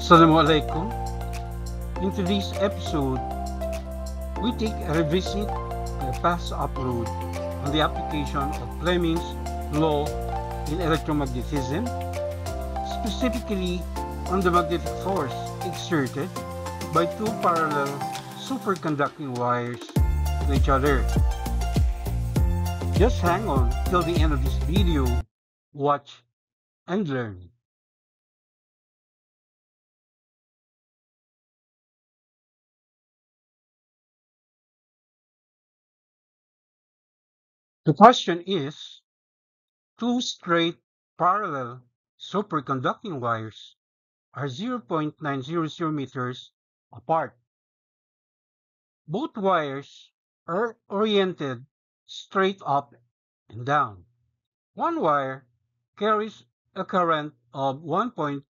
Assalamualaikum. In today's episode, we take a revisit a past upload on the application of Fleming's law in electromagnetism, specifically on the magnetic force exerted by two parallel superconducting wires to each other. Just hang on till the end of this video, watch and learn. The question is, two straight parallel superconducting wires are 0.900 meters apart. Both wires are oriented straight up and down. One wire carries a current of 1.30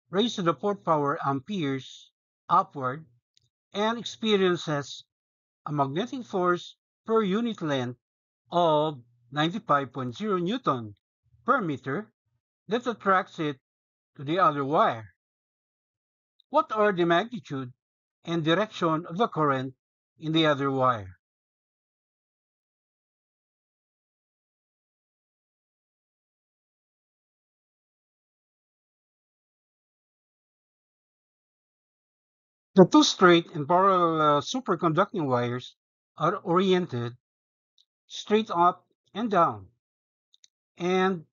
raised to the fourth power amperes upward and experiences a magnetic force per unit length of 95.0 Newton per meter that attracts it to the other wire. What are the magnitude and direction of the current in the other wire? The two straight and parallel superconducting wires are oriented straight up and down, and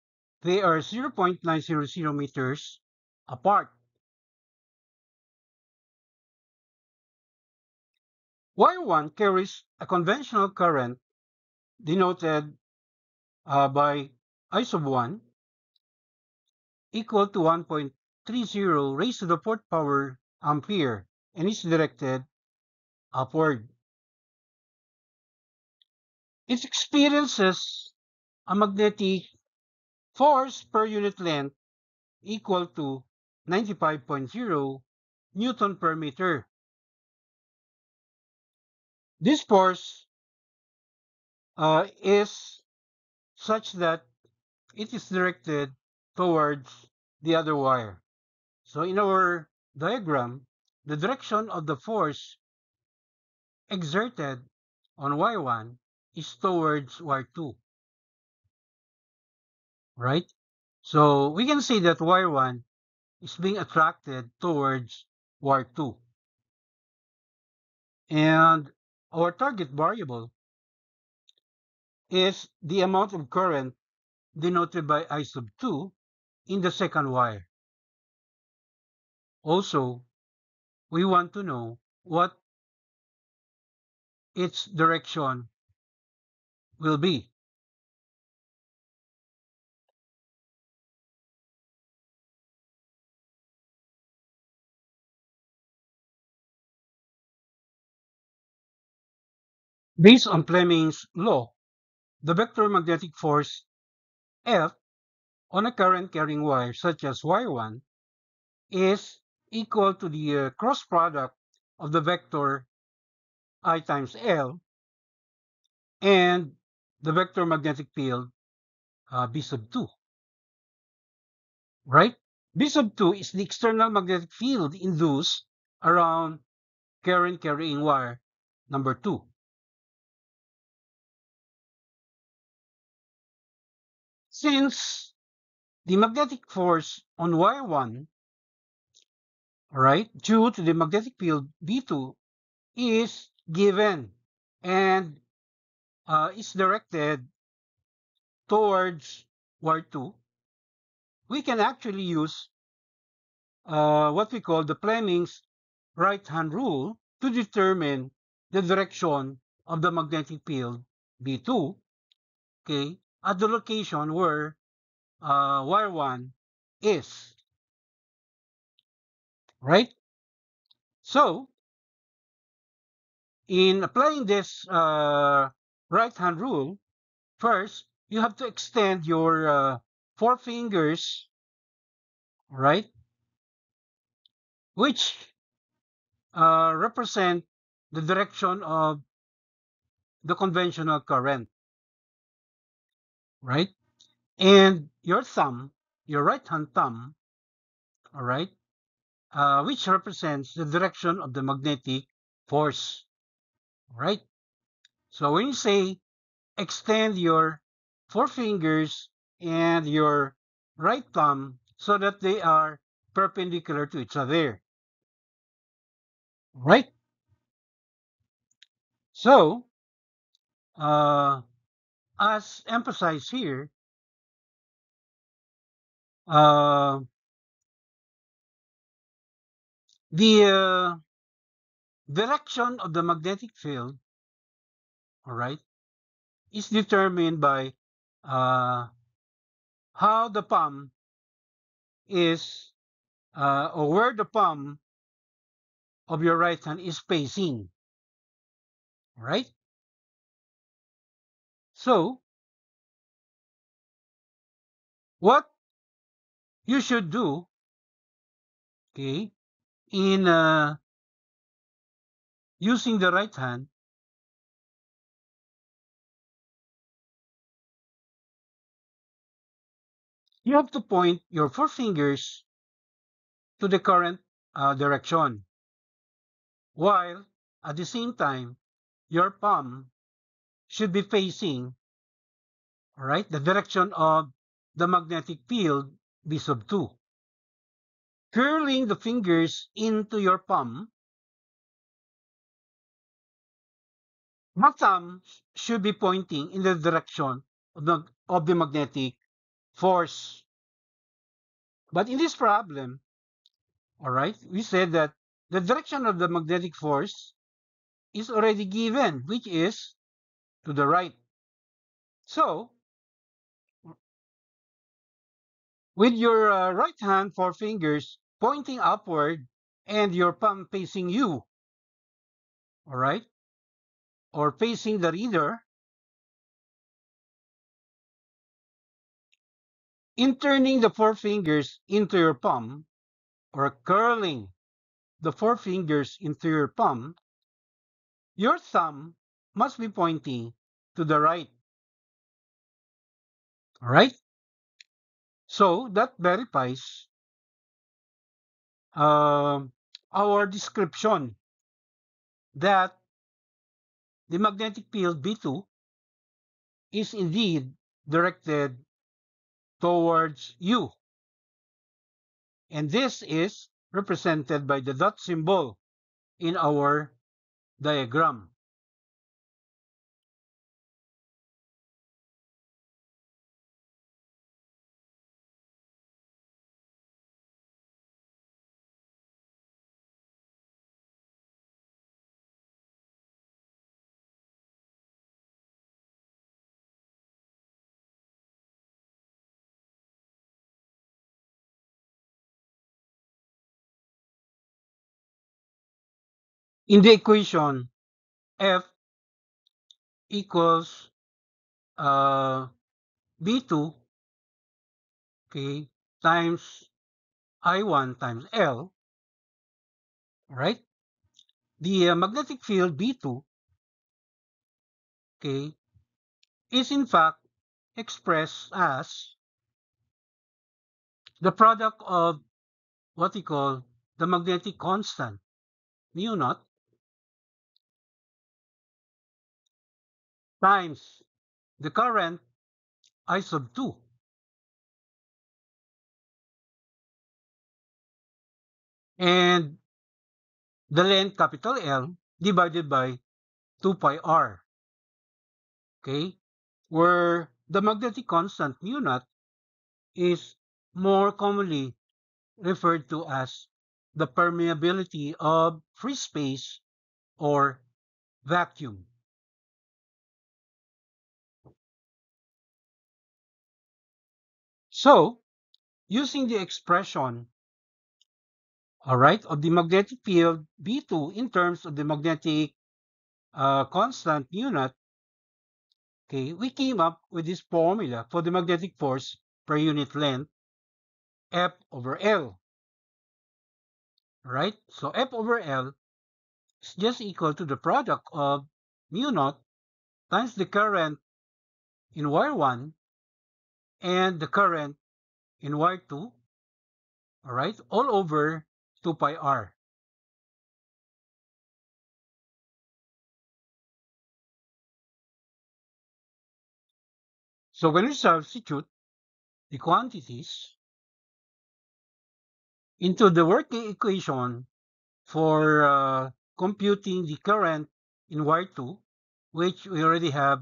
they are 0.900 meters apart. Wire 1 carries a conventional current denoted by I sub 1 equal to 1.30 raised to the fourth power ampere and is directed upward. It experiences a magnetic force per unit length equal to 95.0 Newton per meter. This force is such that it is directed towards the other wire. So in our diagram, the direction of the force exerted on Y1 is towards Y2, right? So we can say that Y1 is being attracted towards Y2. And our target variable is the amount of current denoted by I sub 2 in the second wire. Also, we want to know what its direction will be. Based on Fleming's law, the vector magnetic force F on a current carrying wire such as wire 1 is equal to the cross product of the vector I times L and the vector magnetic field B sub 2, right? B sub 2 is the external magnetic field induced around current carrying wire number 2. Since the magnetic force on wire 1, right, due to the magnetic field B2 is given and is directed towards wire 2, we can actually use what we call the Fleming's right-hand rule to determine the direction of the magnetic field B2, okay, at the location where wire 1 is, right? So, in applying this right-hand rule, first, you have to extend your four fingers, right, which represent the direction of the conventional current, right? And your thumb, your right hand thumb, all right, which represents the direction of the magnetic force, all right? So when you say extend your forefingers and your right thumb so that they are perpendicular to each other, right? So, uh, as emphasized here, uh, the direction of the magnetic field, all right, is determined by uh, how the palm is, or where the palm of your right hand is facing, right? So, what you should do, okay, in using the right hand, you have to point your forefingers to the current direction, while at the same time, your palm should be facing, all right, the direction of the magnetic field B sub 2. Curling the fingers into your palm, the thumb should be pointing in the direction of the magnetic force. But in this problem, all right, we said that the direction of the magnetic force is already given, which is to the right. So, with your right hand forefingers pointing upward and your palm facing you, all right, or facing the reader, in turning the forefingers into your palm or curling the forefingers into your palm, your thumb must be pointing to the right, all right? So that verifies our description that the magnetic field B2 is indeed directed towards you. And this is represented by the dot symbol in our diagram. In the equation, F equals B2, okay, times I1 times L, right? The magnetic field B2, okay, is in fact expressed as the product of what we call the magnetic constant, mu naught, times the current I sub 2, and the length capital L divided by 2 pi r, okay, where the magnetic constant mu naught is more commonly referred to as the permeability of free space or vacuum. So, using the expression, all right, of the magnetic field B2 in terms of the magnetic constant mu naught, okay, we came up with this formula for the magnetic force per unit length, F over L, right? So F over L is just equal to the product of mu naught times the current in wire 1 and the current in wire 2 all right, all over 2 pi r. So when we substitute the quantities into the working equation for computing the current in wire 2, which we already have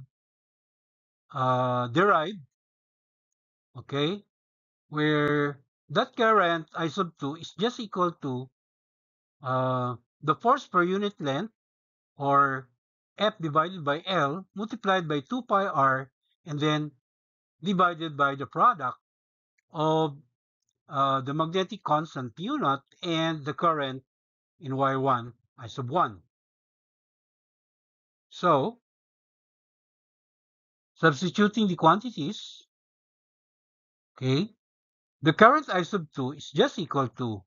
derived, okay, where that current I sub 2 is just equal to the force per unit length, or F divided by L multiplied by 2 pi r, and then divided by the product of the magnetic constant P naught and the current in wire 1 I sub 1. So substituting the quantities, okay, the current I sub 2 is just equal to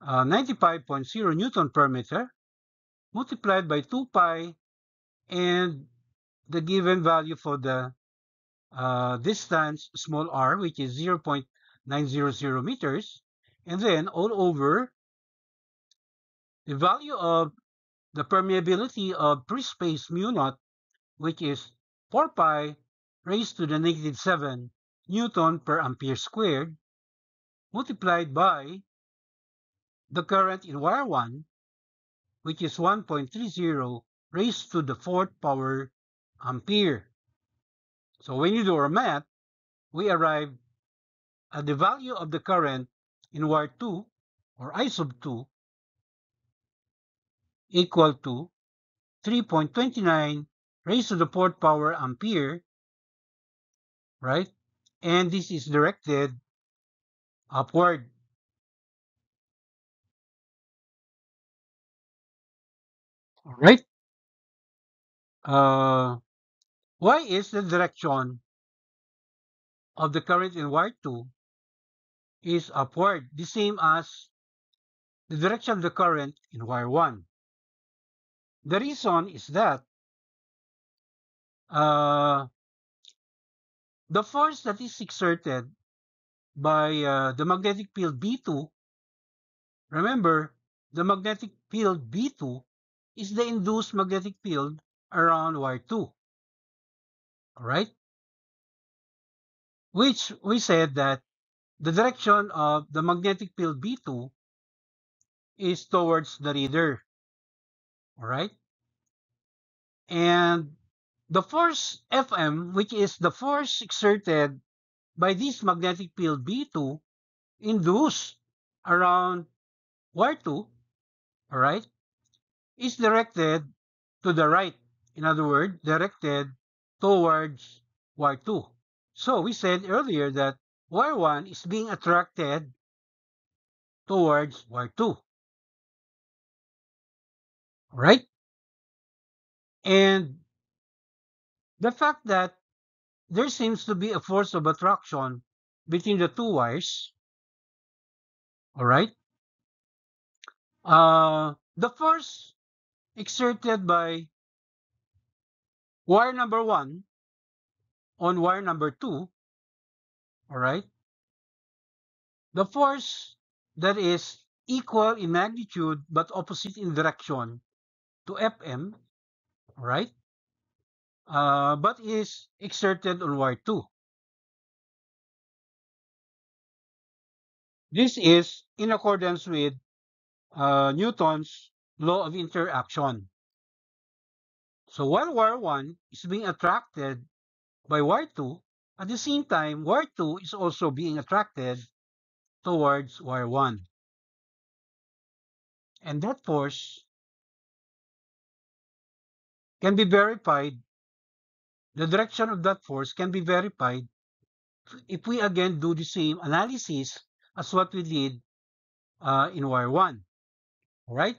95.0 Newton per meter multiplied by 2 pi and the given value for the distance small r, which is 0.900 meters, and then all over the value of the permeability of free space mu naught, which is 4 pi raised to the negative 7 Newton per ampere squared, multiplied by the current in wire 1, which is 1.30 raised to the fourth power ampere. So when you do our math, we arrive at the value of the current in wire 2, or I sub 2, equal to 3.29 raised to the fourth power ampere, right? And this is directed upward. All right. Uh, why is the direction of the current in wire 2 is upward, the same as the direction of the current in wire 1? The reason is that uh, the force that is exerted by the magnetic field B2, remember, the magnetic field B2 is the induced magnetic field around wire 2, all right? Which we said that the direction of the magnetic field B2 is towards the reader, all right? And the force Fm, which is the force exerted by this magnetic field B2 induced around wire 2, all right, is directed to the right. In other words, directed towards wire 2. So we said earlier that wire 1 is being attracted towards wire 2. Right? And the fact that there seems to be a force of attraction between the two wires, all right? The force exerted by wire number 1 on wire number 2, all right? The force that is equal in magnitude but opposite in direction to Fm, all right? But is exerted on wire 2. This is in accordance with Newton's law of interaction. So while wire 1 is being attracted by wire 2, at the same time, wire 2 is also being attracted towards wire 1. And that force can be verified, the direction of that force can be verified if we again do the same analysis as what we did in wire 1. All right?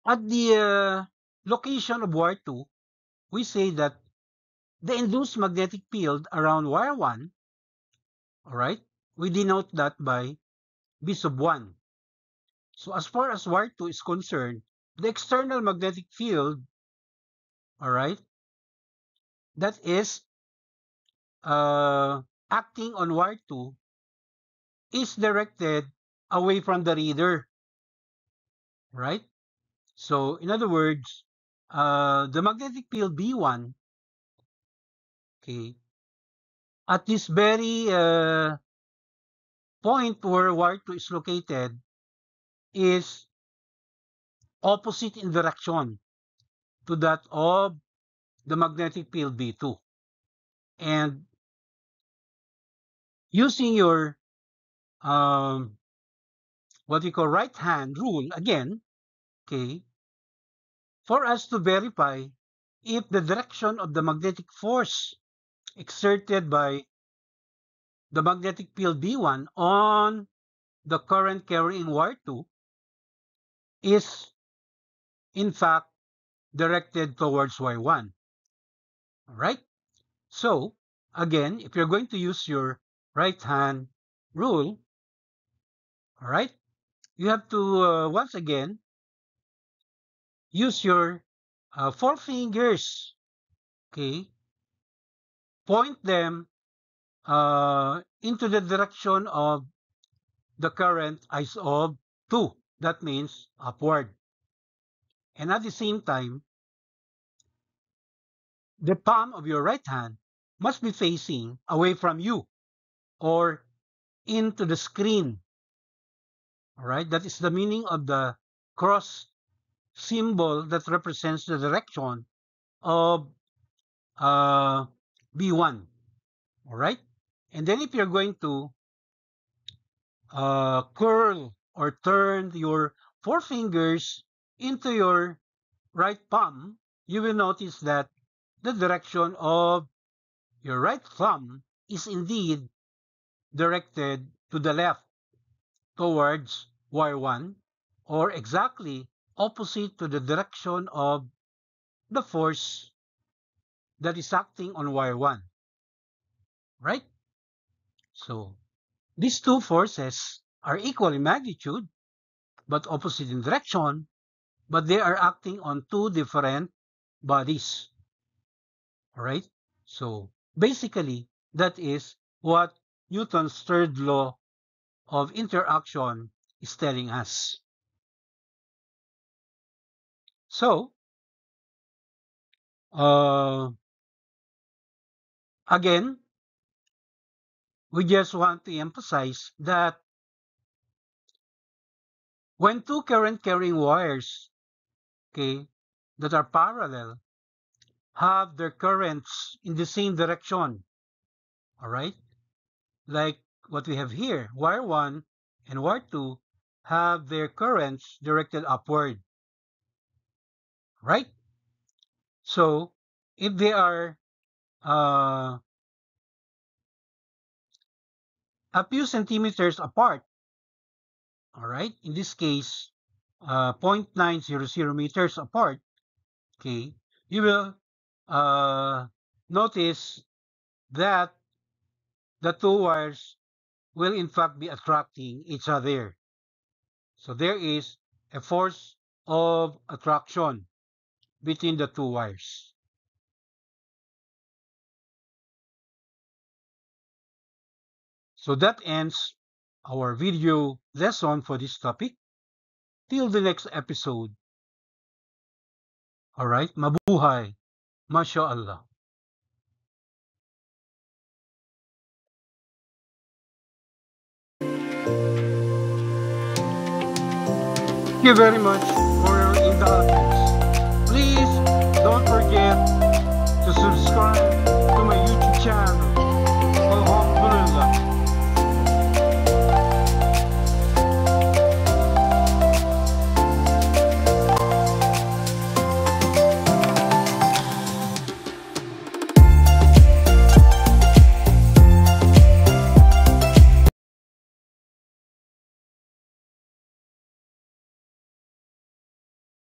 At the location of wire 2, we say that the induced magnetic field around wire 1, all right, we denote that by B sub 1. So as far as wire 2 is concerned, the external magnetic field, all right, that is acting on wire 2 is directed away from the reader, right? So in other words, the magnetic field B1, okay, at this very point where wire 2 is located is opposite in direction to that of the magnetic field B2. And using your what we call right hand rule again, okay, for us to verify if the direction of the magnetic force exerted by the magnetic field B1 on the current carrying wire 2 is in fact directed towards Y1. All right? So, again, if you're going to use your right hand rule, all right, you have to once again use your four fingers, okay, point them into the direction of the current is of 2. That means upward. And at the same time, the palm of your right hand must be facing away from you or into the screen. All right, that is the meaning of the cross symbol that represents the direction of B1. All right, and then if you're going to curl or turn your four fingers into your right palm, you will notice that the direction of your right thumb is indeed directed to the left towards Y1 or exactly opposite to the direction of the force that is acting on Y1, right? So these two forces are equal in magnitude but opposite in direction, but they are acting on two different bodies, all right? So basically, that is what Newton's third law of interaction is telling us. So, again, we just want to emphasize that when two current carrying wires, okay, that are parallel have their currents in the same direction, all right, like what we have here, wire 1 and wire 2 have their currents directed upward, right? So if they are a few centimeters apart, all right, in this case, 0.900 meters apart, okay, you will notice that the two wires will in fact be attracting each other. So there is a force of attraction between the two wires. So that ends our video lesson for this topic. Till the next episode. Alright, mabuhay. MashaAllah. Thank you very much for your indulgence. Please don't forget to subscribe